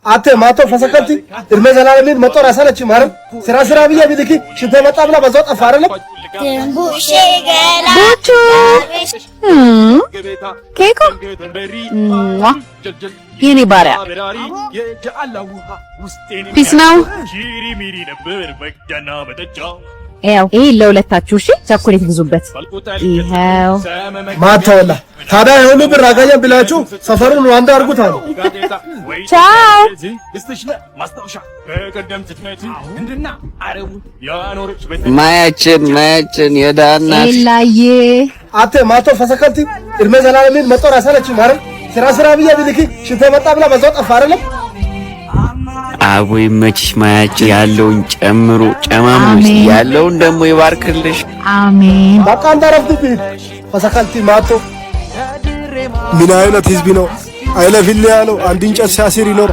አተ ማቶ ፈሰከንቲ እርመዘላለምን መጦር አሰለች ማረም ስራ ብያ ቢልኪ ሽንተ መጣ ብላ በዛው ጠፋ አይደለም ትንቡሼ ገላ ኬኮ የኔ ባሪያ ፒስ ነው። ያው ይሄ ለሁለታችሁ እሺ፣ ቸኮሌት ግዙበት። ይሄው ማታውላ ታዲያ የሆነ ብር አገኘን ብላችሁ ሰፈሩን ዋንዳ አርጉት አሉ። ቻው ማያችን የዳናት ኤላዬ አተ ማቶ ፈሰከንቲ እርመዘላለምን መጦር አሰለች ማረም ስራ ብያ ቢልኪ ሽንተ መጣ ብላ በዛው ጠፋ አይደለም አቦ ይመችሽ ማያችን ያለውን ጨምሮ ጨማምሮ ያለውን ደግሞ ይባርክልሽ አሜን። በቃ እንዳረፍኩብኝ ፈሰከንቲ ማቶ ምን አይነት ህዝብ ነው አይለፍል ያለው አንድ እንጨት ሲያስር ይኖር።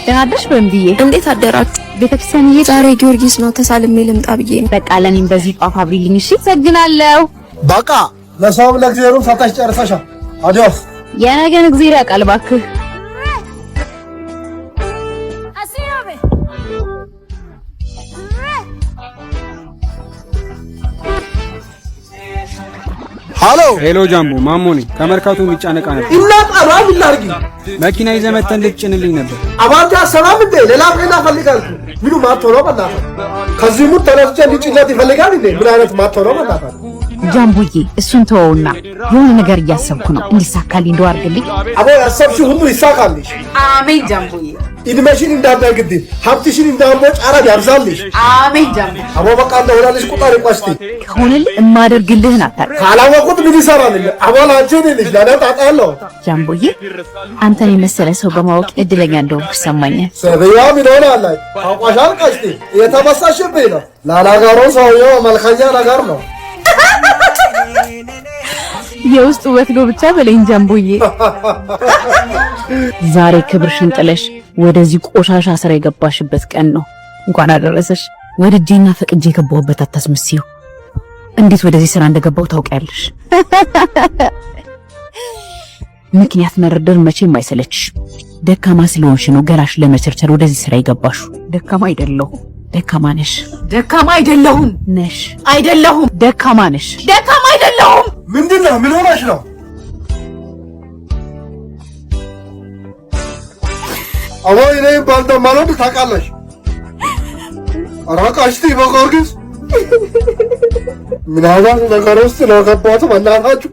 ደህና አደርሽ በእምብዬ እንዴት አደራችሁ? ቤተክርስቲያን ዛሬ ጊዮርጊስ ነው ተሳልሜ ልምጣ ብዬ ነው። በቃ ለኔም በዚህ ጧፍ አብሪልኝ እሺ። ሰግናለሁ። በቃ ለሰውም ለእግዚአብሔርም ሳታሽ ጨርሰሻል። አዲዮስ የነገን እግዚአብሔር ያውቃል እባክህ። ሄሎ ጃምቦ ማሞ ነኝ። ከመርካቶ የሚጫነቃ ነበር እና ጣራው ይላርጊ መኪና ይዘህ መተህ እንድትጭንልኝ ነበር። አባንታ ሰላም እንደ ሌላ ጤና ፈልጋል ምኑ ማጥቶ ነው በእናትህ ከዚህ ሙት ተነስቼ እንድጭነት ይፈልጋል እንዴ? ምን አይነት ማጥቶ ነው በእናትህ? ጃምቦዬ እሱን ተወውና የሆነ ነገር እያሰብኩ ነው እንዲሳካልኝ እንደው አድርግልኝ። አቦ ያሰብሽው ሁሉ ይሳካልሽ። አሜን ጃምቦዬ። ኢድመሽን እንዳታግድ ሀብትሽን እንዳንቦጭ አረብ ያብዛልሽ። አሜን ጃምቦ። አቦ በቃ እንደሆነልሽ ቁጣሪ ቋስቲ ከሆነልህ እማደርግልህን አታርግ። ካላወቁት ምን ይሰራል? አቦላችን ልጅ ለነጣጣለው ጃምቦዬ አንተን የመሰለ ሰው በማወቅ እድለኛ እንደሆንኩ ይሰማኛል። ሰበያ ምን አለ አቋሻል ቀስቲ የተመሳሽብኝ ነው። ላላጋሮ ሰውየው መልከኛ ነገር ነው። የውስጥ ውበት ነው ብቻ በለኝ ጃምቦዬ። ዛሬ ክብርሽን ጥለሽ ወደዚህ ቆሻሻ ስራ የገባሽበት ቀን ነው። እንኳን አደረሰሽ። ወድጄና ፈቅጄ የገባሁበት አታስመስዩ። እንዴት ወደዚህ ስራ እንደገባው ታውቂያለሽ። ምክንያት መረደር መቼም አይሰለችሽ። ደካማ ስለሆንሽ ነው ገላሽ ለመቸርቸር ወደዚህ ስራ የገባሹ። ደካማ አይደለሁ። ደካማ ነሽ። ደካማ አይደለሁም ነሽ። አይደለሁም። ደካማ ነሽ። ደካማ አይደለሁም። ምንድነው? ምን ሆነሽ ነው? አቦይ ነይ ባልዶ ማሎድ ታውቃለሽ። አራቃሽቲ በጊዮርጊስ ምን አባል ነገር ውስጥ ነው ገባሁት። በእናታችሁ